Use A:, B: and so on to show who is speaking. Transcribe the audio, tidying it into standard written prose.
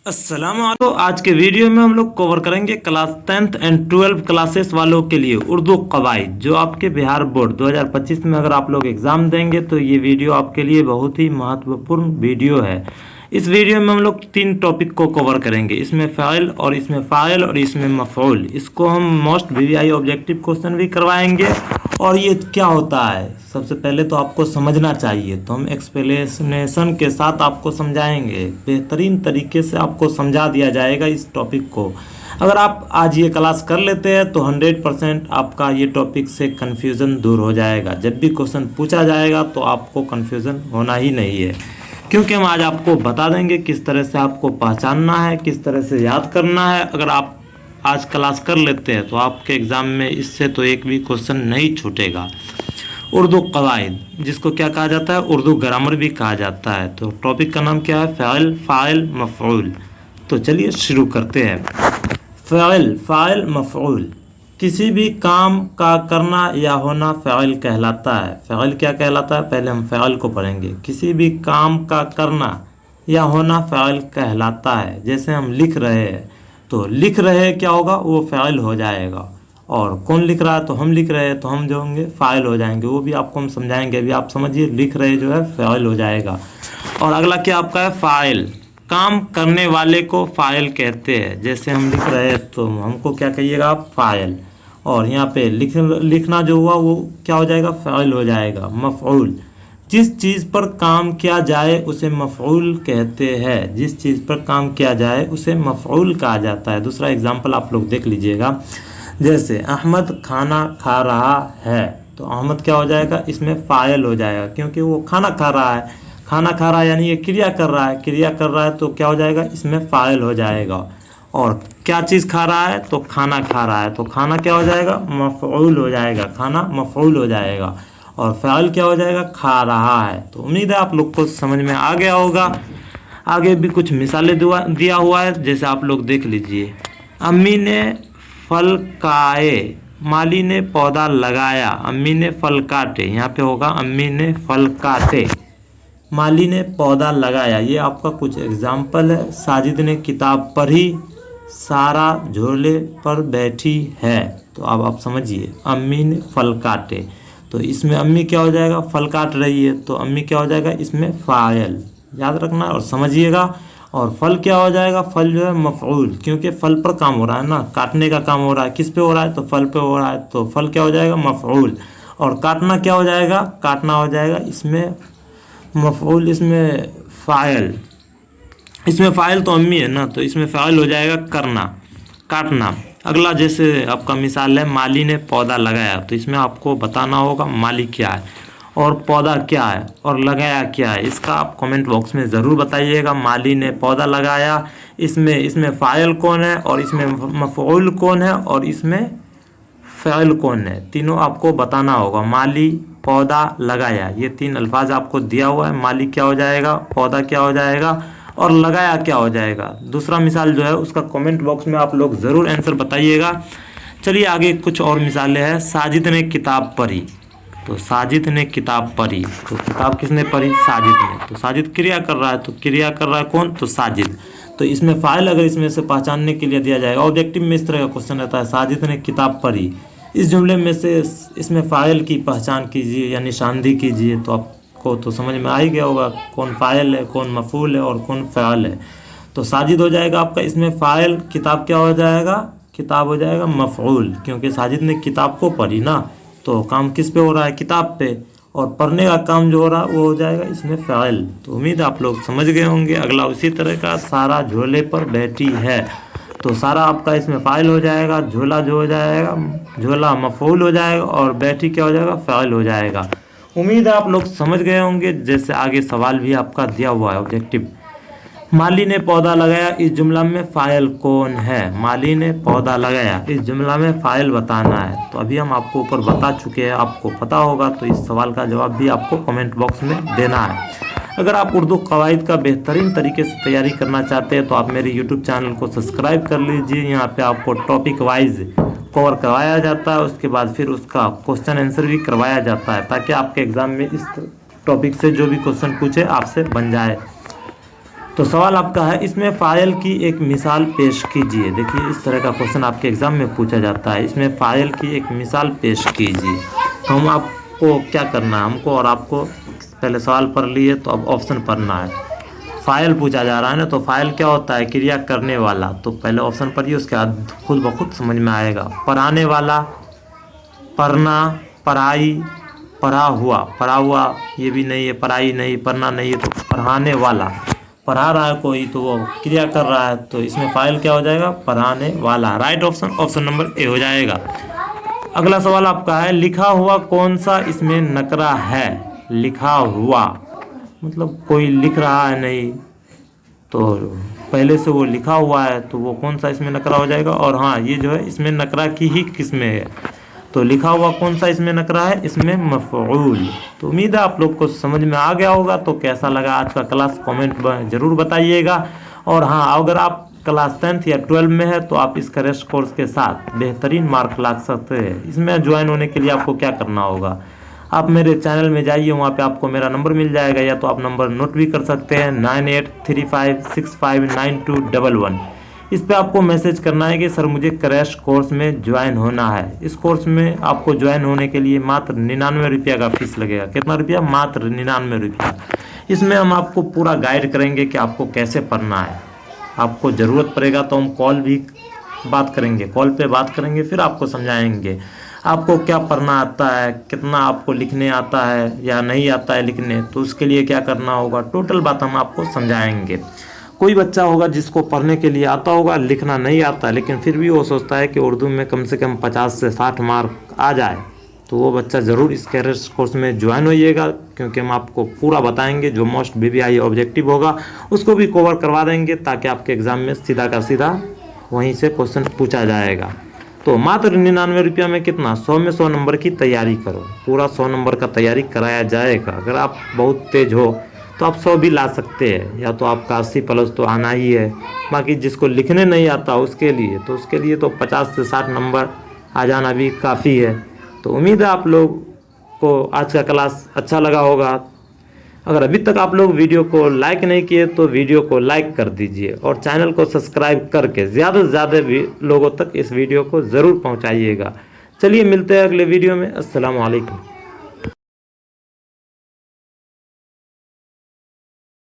A: अस्सलाम वालेकुम। तो आज के वीडियो में हम लोग कवर करेंगे क्लास 10th एंड 12 क्लासेस वालों के लिए उर्दू कवायद, जो आपके बिहार बोर्ड 2025 में अगर आप लोग एग्ज़ाम देंगे तो ये वीडियो आपके लिए बहुत ही महत्वपूर्ण वीडियो है। इस वीडियो में हम लोग 3 टॉपिक को कवर करेंगे, इसमें फ़ाइल और इसमें फ़ाइल और इसमें मफ़ऊल। इसको हम मोस्ट वीवीआई ऑब्जेक्टिव क्वेश्चन भी करवाएंगे। और ये क्या होता है सबसे पहले तो आपको समझना चाहिए, तो हम एक्सप्लेनेशन के साथ आपको समझाएंगे, बेहतरीन तरीके से आपको समझा दिया जाएगा इस टॉपिक को। अगर आप आज ये क्लास कर लेते हैं तो 100% आपका ये टॉपिक से कन्फ्यूज़न दूर हो जाएगा। जब भी क्वेश्चन पूछा जाएगा तो आपको कन्फ्यूज़न होना ही नहीं है, क्योंकि हम आज आपको बता देंगे किस तरह से आपको पहचानना है, किस तरह से याद करना है। अगर आप आज क्लास कर लेते हैं तो आपके एग्ज़ाम में इससे तो एक भी क्वेश्चन नहीं छूटेगा। उर्दू कवायद, जिसको क्या कहा जाता है, उर्दू ग्रामर भी कहा जाता है। तो टॉपिक का नाम क्या है, फ़ाइल, फ़ाइल, मफ़ऊल। तो चलिए शुरू करते हैं। फ़ाइल, फ़ाइल, मफ़ऊल, किसी भी काम का करना या होना फ़ाइल कहलाता है। फ़ाइल क्या कहलाता है, पहले हम फ़ाइल को पढ़ेंगे। किसी भी काम का करना या होना फ़ाइल कहलाता है। जैसे हम लिख रहे हैं तो लिख रहे क्या होगा, वो फ़ाइल हो जाएगा। और कौन लिख रहा है, तो हम लिख रहे हैं, तो हम जो होंगे फ़ाइल हो जाएंगे। वो भी आपको हम समझाएंगे, अभी आप समझिए। लिख रहे जो है फ़ाइल हो जाएगा। और अगला क्या आपका है, फ़ाइल। काम करने वाले को फ़ाइल कहते हैं। जैसे हम लिख रहे हैं तो हमको क्या कहिएगा आप, फ़ाइल। और यहाँ पे लिखना जो हुआ वो क्या हो जाएगा, फ़ाइल हो जाएगा। मफ़ऊल, जिस चीज़ पर काम किया जाए उसे मफ़ऊल कहते हैं। जिस चीज़ पर काम किया जाए उसे मफ़ऊल कहा जाता है। दूसरा एग्जाम्पल आप लोग देख लीजिएगा। जैसे अहमद खाना खा रहा है, तो अहमद क्या हो जाएगा, इसमें फ़ाइल हो जाएगा, क्योंकि वो खाना खा रहा है। खाना खा रहा है यानी ये क्रिया कर रहा है, क्रिया कर रहा है तो क्या हो जाएगा, इसमें फ़ाइल हो जाएगा। और क्या चीज़ खा रहा है, तो खाना खा रहा है, तो खाना क्या हो जाएगा, मफ़ऊल हो जाएगा। खाना मफ़ऊल हो जाएगा। और फ़ाइल क्या हो जाएगा, खा रहा है। तो उम्मीद है आप लोग को समझ में आ गया होगा। आगे भी कुछ मिसालें दिया हुआ है, जैसे आप लोग देख लीजिए। अम्मी ने फल खाए, माली ने पौधा लगाया, अम्मी ने फल काटे। यहाँ पे होगा अम्मी ने फल काटे, माली ने पौधा लगाया। ये आपका कुछ एग्जाम्पल है। साजिद ने किताब पढ़ी, सारा झोले पर बैठी है। तो अब आप समझिए, अम्मी ने फल काटे, तो इसमें अम्मी क्या हो जाएगा, फल काट रही है, तो अम्मी क्या हो जाएगा, इसमें फ़ाइल। याद रखना और समझिएगा। और फल क्या हो जाएगा, फल जो है मफ़ऊल, क्योंकि फल पर काम हो रहा है ना, काटने का काम हो रहा है। किस पे हो रहा है, तो फल पे हो रहा है, तो फल क्या हो जाएगा, मफ़ऊल। और काटना क्या हो जाएगा, काटना हो जाएगा इसमें मफ़ऊल, इसमें फ़ाइल। इसमें फ़ाइल तो अम्मी है ना, तो इसमें फ़ाइल हो जाएगा करना, काटना। अगला जैसे आपका मिसाल है, माली ने पौधा लगाया, तो इसमें आपको बताना होगा माली क्या है और पौधा क्या है और लगाया क्या है। इसका आप कमेंट बॉक्स में ज़रूर बताइएगा। माली ने पौधा लगाया, इसमें फ़ाइल कौन है और इसमें मफ़ऊल कौन है और इसमें फ़ाइल कौन है, तीनों आपको बताना होगा। माली, पौधा, लगाया, ये 3 अल्फाज आपको दिया हुआ है। माली क्या हो जाएगा, पौधा क्या हो जाएगा और लगाया क्या हो जाएगा। दूसरा मिसाल जो है उसका कमेंट बॉक्स में आप लोग ज़रूर आंसर बताइएगा। चलिए आगे कुछ और मिसालें हैं। साजिद ने किताब पढ़ी, तो साजिद ने किताब पढ़ी, तो किताब किसने पढ़ी, साजिद ने। तो साजिद क्रिया कर रहा है, तो क्रिया कर रहा है कौन, तो साजिद। तो इसमें फ़ाइल अगर इसमें से पहचानने के लिए दिया जाएगा, ऑब्जेक्टिव में इस तरह का क्वेश्चन रहता है, साजिद ने किताब पढ़ी, इस जुमले में से इसमें फ़ाइल की पहचान कीजिए या निशानदेही कीजिए। तो आपको तो समझ में आ ही गया होगा कौन फ़ाइल है, कौन मफ़ऊल है और कौन फ़ाइल है। तो साजिद हो जाएगा आपका इसमें फ़ाइल, किताब क्या हो जाएगा, किताब हो जाएगा मफ़ऊल, क्योंकि साजिद ने किताब को पढ़ी ना, तो काम किस पे हो रहा है, किताब पे। और पढ़ने का काम जो हो रहा है वो हो जाएगा इसमें फ़ाइल। तो उम्मीद आप लोग समझ गए होंगे। अगला उसी तरह का, सारा झोले पर बैठी है, तो सारा आपका इसमें फ़ाइल हो जाएगा। झोला जो हो जाएगा, झोला मफ़ऊल हो जाएगा और बैठी क्या हो जाएगा, फ़ाइल हो जाएगा। उम्मीद है आप लोग समझ गए होंगे। जैसे आगे सवाल भी आपका दिया हुआ है ऑब्जेक्टिव। माली ने पौधा लगाया, इस जुमला में फ़ाइल कौन है, माली ने पौधा लगाया, इस जुमला में फ़ाइल बताना है। तो अभी हम आपको ऊपर बता चुके हैं, आपको पता होगा। तो इस सवाल का जवाब भी आपको कमेंट बॉक्स में देना है। अगर आप उर्दू कवायद का बेहतरीन तरीके से तैयारी करना चाहते हैं तो आप मेरे यूट्यूब चैनल को सब्सक्राइब कर लीजिए। यहाँ पे आपको टॉपिक वाइज कवर करवाया जाता है, उसके बाद फिर उसका क्वेश्चन आंसर भी करवाया जाता है, ताकि आपके एग्ज़ाम में इस टॉपिक से जो भी क्वेश्चन पूछे आपसे बन जाए। तो सवाल आपका है, इसमें फ़ाइल की एक मिसाल पेश कीजिए। देखिए इस तरह का क्वेश्चन आपके एग्ज़ाम में पूछा जाता है, इसमें फ़ाइल की एक मिसाल पेश कीजिए। तो हम आपको क्या करना है, हमको और आपको पहले सवाल पढ़ लिए तो अब ऑप्शन पढ़ना है। फ़ाइल पूछा जा रहा है ना, तो फ़ाइल क्या होता है, क्रिया करने वाला। तो पहले ऑप्शन पढ़िए, उसके बाद खुद ब खुद समझ में आएगा। पढ़ाने वाला, पढ़ना, पढ़ाई, पढ़ा हुआ ये भी नहीं है, पढ़ाई नहीं, पढ़ना नहीं है, तो पढ़ाने वाला। पढ़ा रहा है कोई तो वो क्रिया कर रहा है, तो इसमें फ़ाइल क्या हो जाएगा, पढ़ाने वाला। राइट ऑप्शन नंबर ए हो जाएगा। अगला सवाल आपका है, लिखा हुआ कौन सा इसमें नकरा है। लिखा हुआ मतलब कोई लिख रहा है नहीं, तो पहले से वो लिखा हुआ है, तो वो कौन सा इसमें नकरा हो जाएगा। और हाँ, ये जो है इसमें नकरा की ही किस्में है, तो लिखा हुआ कौन सा इसमें नकरा है, इसमें मफ़ऊल। तो उम्मीद है आप लोग को समझ में आ गया होगा। तो कैसा लगा आज का क्लास कमेंट में ज़रूर बताइएगा। और हाँ, अगर आप क्लास 10th या 12 में है तो आप इस क्रैश कोर्स के साथ बेहतरीन मार्क ला सकते हैं। इसमें ज्वाइन होने के लिए आपको क्या करना होगा, आप मेरे चैनल में जाइए, वहाँ पे आपको मेरा नंबर मिल जाएगा, या तो आप नंबर नोट भी कर सकते हैं 9835659211। इस पे आपको मैसेज करना है कि सर मुझे क्रैश कोर्स में ज्वाइन होना है। इस कोर्स में आपको ज्वाइन होने के लिए मात्र 99 रुपया का फीस लगेगा। कितना रुपया, मात्र 99 रुपया। इसमें हम आपको पूरा गाइड करेंगे कि आपको कैसे पढ़ना है। आपको ज़रूरत पड़ेगा तो हम कॉल पे बात करेंगे, फिर आपको समझाएंगे आपको क्या पढ़ना आता है, कितना आपको लिखने आता है या नहीं आता है लिखने, तो उसके लिए क्या करना होगा, टोटल बात हम आपको समझाएंगे। कोई बच्चा होगा जिसको पढ़ने के लिए आता होगा, लिखना नहीं आता, लेकिन फिर भी वो सोचता है कि उर्दू में कम से कम 50 से 60 मार्क आ जाए, तो वो बच्चा ज़रूर इस क्रैश कोर्स में ज्वाइन होइएगा, क्योंकि हम आपको पूरा बताएंगे। जो मोस्ट BBI ऑब्जेक्टिव होगा उसको भी कवर करवा देंगे, ताकि आपके एग्ज़ाम में सीधा का सीधा वहीं से क्वेश्चन पूछा जाएगा। तो मात्र 99 रुपया में कितना, 100 में 100 नंबर की तैयारी करो। पूरा 100 नंबर का तैयारी कराया जाएगा। अगर आप बहुत तेज़ हो तो आप 100 भी ला सकते हैं, या तो आपका 80+ तो आना ही है। बाकी जिसको लिखने नहीं आता उसके लिए तो 50 से 60 नंबर आ जाना भी काफ़ी है। तो उम्मीद है आप लोग को आज का क्लास अच्छा लगा होगा। अगर अभी तक आप लोग वीडियो को लाइक नहीं किए तो वीडियो को लाइक कर दीजिए, और चैनल को सब्सक्राइब करके ज़्यादा से ज़्यादा लोगों तक इस वीडियो को ज़रूर पहुंचाइएगा। चलिए मिलते हैं अगले वीडियो में। अस्सलाम वालेकुम।